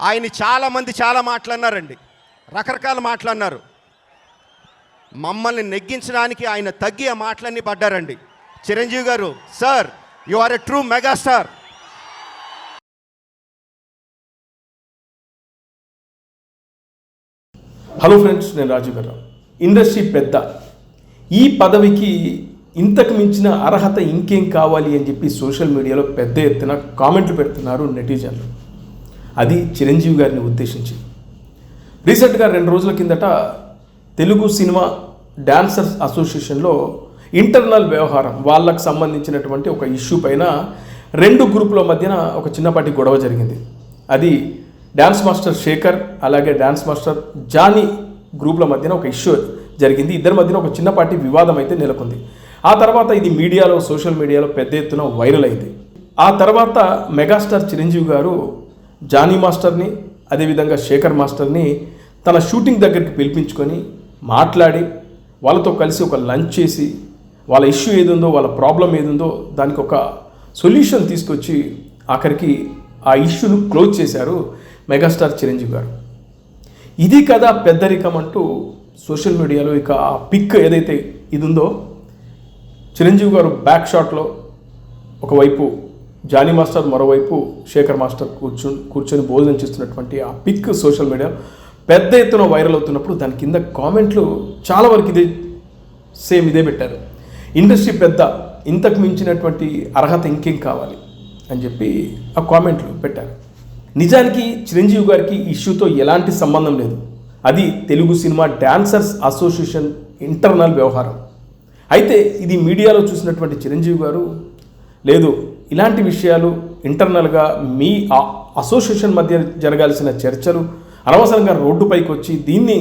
ఆయన చాలామంది చాలా మాట్లాడినారండి, రకరకాల మాట్లాడినారు. మమ్మల్ని నెగ్గించడానికి ఆయన తగ్గి ఆ మాటలన్నీ పడ్డారండి. Chiranjeevi garu, sir, you are a true megastar. Hello friends, నేను రాజీవ్ గారు. ఇండస్ట్రీ పెద్ద, ఈ పదవికి ఇంతకు మించిన అర్హత ఇంకేం కావాలి అని చెప్పి సోషల్ మీడియాలో పెద్ద ఎత్తున కామెంట్లు పెడుతున్నారు నెటిజన్లు. అది చిరంజీవి గారిని ఉద్దేశించి. రీసెంట్గా 2 రోజుల కిందట తెలుగు సినిమా డాన్సర్స్ అసోసియేషన్లో ఇంటర్నల్ వ్యవహారం, వాళ్ళకు సంబంధించినటువంటి ఒక ఇష్యూ పైన 2 గ్రూపుల మధ్యన ఒక చిన్నపాటి గొడవ జరిగింది. అది డ్యాన్స్ మాస్టర్ శేఖర్ అలాగే డ్యాన్స్ మాస్టర్ జానీ గ్రూపుల మధ్యన ఒక ఇష్యూ జరిగింది. ఇద్దరి మధ్యన ఒక చిన్నపాటి వివాదం అయితే నెలకొంది. ఆ తర్వాత ఇది మీడియాలో, సోషల్ మీడియాలో పెద్ద ఎత్తున వైరల్ అయింది. ఆ తర్వాత మెగాస్టార్ చిరంజీవి గారు జానీ మాస్టర్ని, అదేవిధంగా శేఖర్ మాస్టర్ని తన షూటింగ్ దగ్గరికి పిలిపించుకొని మాట్లాడి వాళ్ళతో కలిసి ఒక లంచ్ చేసి వాళ్ళ ఇష్యూ ఏదుందో, వాళ్ళ ప్రాబ్లం ఏదుందో దానికి ఒక సొల్యూషన్ తీసుకొచ్చి ఆఖరికి ఆ ఇష్యూను క్లోజ్ చేశారు మెగాస్టార్ చిరంజీవి గారు. ఇది కదా పెద్దరికం అంటూ సోషల్ మీడియాలో ఇక ఆ పిక్ ఏదైతే ఇది ఉందో, చిరంజీవి గారు బ్యాక్ షాట్లో ఒకవైపు జానీ మాస్టర్, మరోవైపు శేఖర్ మాస్టర్ కూర్చొని భోజనం చేస్తున్నటువంటి ఆ పిక్ సోషల్ మీడియా పెద్ద ఎత్తున వైరల్ అవుతున్నప్పుడు దాని కింద కామెంట్లు చాలా వరకు ఇదే పెట్టారు. ఇండస్ట్రీ పెద్ద, ఇంతకు మించినటువంటి అర్హత ఇంకేం కావాలి అని చెప్పి ఆ కామెంట్లు పెట్టారు. నిజానికి చిరంజీవి గారికి ఈ ఇష్యూతో ఎలాంటి సంబంధం లేదు. అది Telugu cinema dancers association internal వ్యవహారం. అయితే ఇది మీడియాలో చూసినటువంటి చిరంజీవి గారు, లేదు, ఇలాంటి విషయాలు ఇంటర్నల్గా మీ అసోసియేషన్ మధ్య జరగాల్సిన చర్చలు అనవసరంగా రోడ్డుపైకి వచ్చి దీన్ని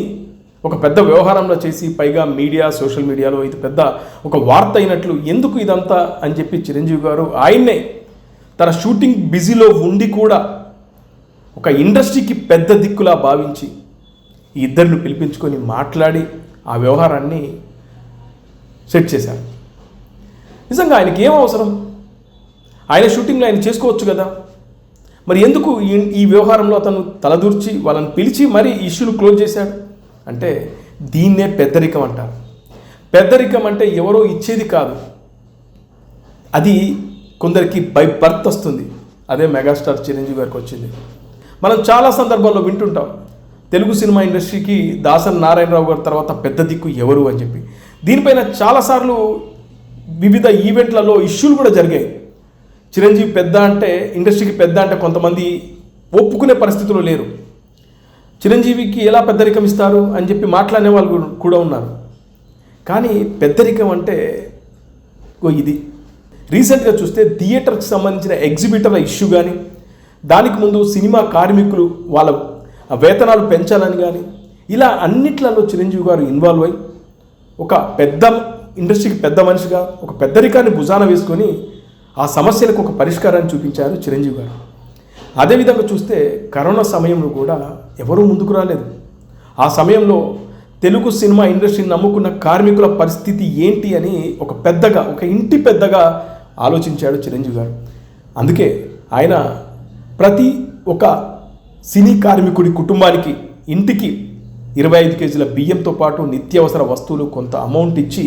ఒక పెద్ద వ్యవహారంలో చేసి, పైగా మీడియా, సోషల్ మీడియాలో ఇది పెద్ద ఒక వార్త అయినట్లు ఎందుకు ఇదంతా అని చెప్పి చిరంజీవి గారు ఆయన్నే తన షూటింగ్ బిజీలో ఉండి కూడా ఒక ఇండస్ట్రీకి పెద్ద దిక్కులా భావించి ఈ ఇద్దరిని పిలిపించుకొని మాట్లాడి ఆ వ్యవహారాన్ని సెట్ చేశారు. నిజంగా ఆయనకి ఏం అవసరం? ఆయన షూటింగ్లో ఆయన చేసుకోవచ్చు కదా. మరి ఎందుకు ఈ వ్యవహారంలో అతను తలదూర్చి వాళ్ళని పిలిచి మరీ ఇష్యూను క్లోజ్ చేశాడు? అంటే దీన్నే పెద్దరికం అంటారు. పెద్దరికం అంటే ఎవరో ఇచ్చేది కాదు, అది కొందరికి బై బర్త్ వస్తుంది. అదే మెగాస్టార్ చిరంజీవి గారికి వచ్చింది. మనం చాలా సందర్భాల్లో వింటుంటాం, తెలుగు సినిమా ఇండస్ట్రీకి దాసరి నారాయణరావు గారి తర్వాత పెద్ద దిక్కు ఎవరు అని చెప్పి. దీనిపైన చాలాసార్లు వివిధ ఈవెంట్లలో ఇష్యూలు కూడా జరిగాయి. చిరంజీవి పెద్ద అంటే, ఇండస్ట్రీకి పెద్ద అంటే కొంతమంది ఒప్పుకునే పరిస్థితుల్లో లేరు. చిరంజీవికి ఎలా పెద్దరికం ఇస్తారు అని చెప్పి మాట్లాడే వాళ్ళు కూడా ఉన్నారు. కానీ పెద్దరికం అంటే ఇది. రీసెంట్గా చూస్తే థియేటర్కి సంబంధించిన ఎగ్జిబిటర్ల ఇష్యూ కానీ, దానికి ముందు సినిమా కార్మికులు వాళ్ళ వేతనాలు పెంచాలని కానీ, ఇలా అన్నిట్లలో చిరంజీవి గారు ఇన్వాల్వ్ అయ్యి ఒక పెద్ద ఇండస్ట్రీకి పెద్ద మనిషిగా ఒక పెద్దరికాన్ని భుజాన వేసుకొని ఆ సమస్యలకు ఒక పరిష్కారాన్ని చూపించారు చిరంజీవి గారు. అదేవిధంగా చూస్తే కరోనా సమయంలో కూడా ఎవరూ ముందుకు రాలేదు. ఆ సమయంలో తెలుగు సినిమా ఇండస్ట్రీని నమ్ముకున్న కార్మికుల పరిస్థితి ఏంటి అని ఒక పెద్దగా, ఒక ఇంటి పెద్దగా ఆలోచించాడు చిరంజీవి గారు. అందుకే ఆయన ప్రతి ఒక సినీ కార్మికుడి కుటుంబానికి, ఇంటికి 25 కేజీల బియ్యంతో పాటు నిత్యావసర వస్తువులు కొంత అమౌంట్ ఇచ్చి,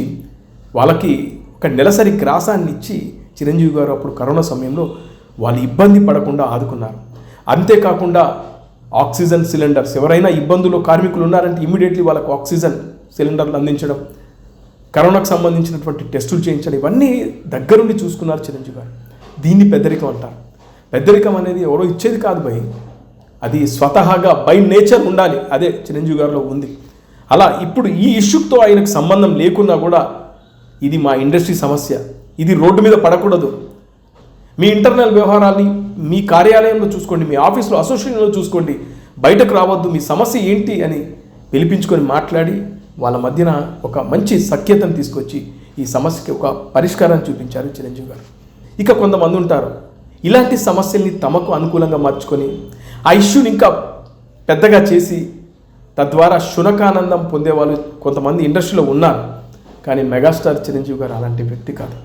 వాళ్ళకి ఒక నెలసరి గ్రాసాన్ని ఇచ్చి చిరంజీవి గారు అప్పుడు కరోనా సమయంలో వాళ్ళు ఇబ్బంది పడకుండా ఆదుకున్నారు. అంతేకాకుండా ఆక్సిజన్ సిలిండర్స్, ఎవరైనా ఇబ్బందులు కార్మికులు ఉన్నారంటే ఇమ్మీడియట్లీ వాళ్ళకు ఆక్సిజన్ సిలిండర్లు అందించడం, కరోనాకు సంబంధించినటువంటి టెస్టులు చేయించడం, ఇవన్నీ దగ్గరుండి చూసుకున్నారు చిరంజీవి గారు. దీన్ని పెద్దరికం అంటారు. పెద్దరికం అనేది ఎవరో ఇచ్చేది కాదు భయ్, అది స్వతహాగా బై నేచర్ ఉండాలి. అదే చిరంజీవి గారిలో ఉంది. అలా ఇప్పుడు ఈ ఇష్యూతో ఆయనకు సంబంధం లేకున్నా కూడా ఇది మా ఇండస్ట్రీ సమస్య, ఇది రోడ్డు మీద పడకూడదు, మీ ఇంటర్నల్ వ్యవహారాన్ని మీ కార్యాలయంలో చూసుకోండి, మీ ఆఫీస్లో, అసోసియేషన్లో చూసుకోండి, బయటకు రావద్దు, మీ సమస్య ఏంటి అని పిలిపించుకొని మాట్లాడి వాళ్ళ మధ్యన ఒక మంచి సఖ్యతను తీసుకొచ్చి ఈ సమస్యకి ఒక పరిష్కారాన్ని చూపించారు చిరంజీవి గారు. ఇక కొంతమంది ఉంటారు, ఇలాంటి సమస్యల్ని తమకు అనుకూలంగా మార్చుకొని ఆ ఇష్యూని ఇంకా పెద్దగా చేసి తద్వారా శునకానందం పొందేవాళ్ళు కొంతమంది ఇండస్ట్రీలో ఉన్నారు. కానీ మెగాస్టార్ చిరంజీవి గారు అలాంటి వ్యక్తి కాదు.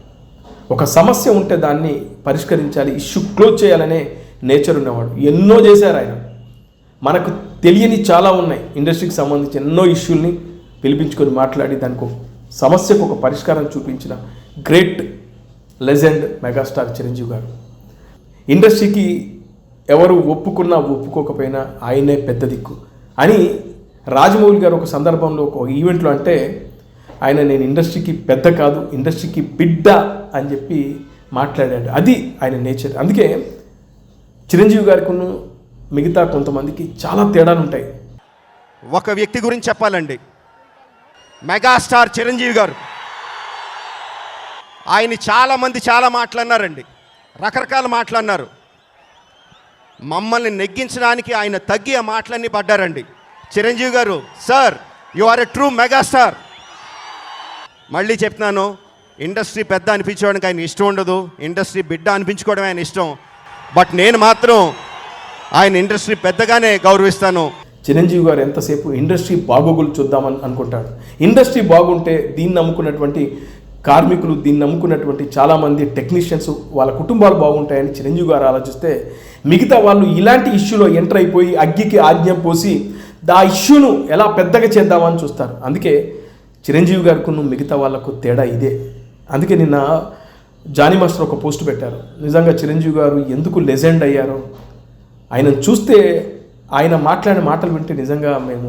ఒక సమస్య ఉంటే దాన్ని పరిష్కరించాలి, ఇష్యూ క్లోజ్ చేయాలనే నేచర్ ఉన్నవాడు. ఎన్నో చేశారు ఆయన. మనకు తెలియని చాలా ఉన్నాయి. ఇండస్ట్రీకి సంబంధించి ఎన్నో ఇష్యూల్ని పిలిపించుకొని మాట్లాడి దానికి ఒక సమస్యకు ఒక పరిష్కారం చూపించిన గ్రేట్ లెజెండ్ మెగాస్టార్ చిరంజీవి గారు. ఇండస్ట్రీకి ఎవరు ఒప్పుకున్నా ఒప్పుకోకపోయినా ఆయనే పెద్ద దిక్కు అని రాజమౌళి గారు ఒక సందర్భంలో ఒక ఈవెంట్లో అంటే, ఆయన నేను ఇండస్ట్రీకి పెద్ద కాదు, ఇండస్ట్రీకి బిడ్డ అని చెప్పి మాట్లాడాడు. అది ఆయన నేచర్. అందుకే చిరంజీవి గారికి మిగతా కొంతమందికి చాలా తేడాలు ఉంటాయి. ఒక వ్యక్తి గురించి చెప్పాలండి, మెగాస్టార్ చిరంజీవి గారు. ఆయన చాలామంది చాలా మాట్లాడినారండి, రకరకాల మాట్లాడినారు. మమ్మల్ని నెగ్గించడానికి ఆయన తగ్గి ఆ మాటలన్నీ పడ్డారండి. Chiranjeevi garu, sir you are a true megastar. మళ్ళీ చెప్తున్నాను, ఇండస్ట్రీ పెద్ద అనిపించుకోవడానికి ఆయన ఇష్టం ఉండదు, ఇండస్ట్రీ బిడ్డ అనిపించుకోవడం ఆయన ఇష్టం. బట్ నేను మాత్రం ఆయన ఇండస్ట్రీ పెద్దగానే గౌరవిస్తాను. చిరంజీవి గారు ఎంతసేపు ఇండస్ట్రీ బాగోగులు చూద్దామని అనుకుంటాడు. ఇండస్ట్రీ బాగుంటే దీన్ని నమ్ముకున్నటువంటి కార్మికులు, దీన్ని నమ్ముకున్నటువంటి చాలామంది టెక్నీషియన్స్, వాళ్ళ కుటుంబాలు బాగుంటాయని చిరంజీవి గారు ఆలోచిస్తే, మిగతా వాళ్ళు ఇలాంటి ఇష్యూలో ఎంటర్ అయిపోయి అగ్గికి ఆజ్ఞం పోసి ఆ ఇష్యూను ఎలా పెద్దగా చేద్దామని చూస్తారు. అందుకే చిరంజీవి గారికి మిగతా వాళ్ళకు తేడా ఇదే. అందుకే నిన్న జానీ మాస్టర్ ఒక పోస్ట్ పెట్టారు. నిజంగా చిరంజీవి గారు ఎందుకు లెజెండ్ అయ్యారో, ఆయనను చూస్తే, ఆయన మాట్లాడే మాటలు వింటే నిజంగా మేము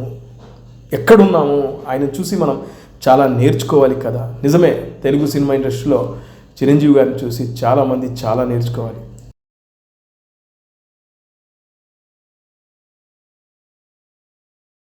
ఎక్కడున్నాము, ఆయన చూసి మనం చాలా నేర్చుకోవాలి కదా. నిజమే, తెలుగు సినిమా ఇండస్ట్రీలో చిరంజీవి గారిని చూసి చాలామంది చాలా నేర్చుకోవాలి.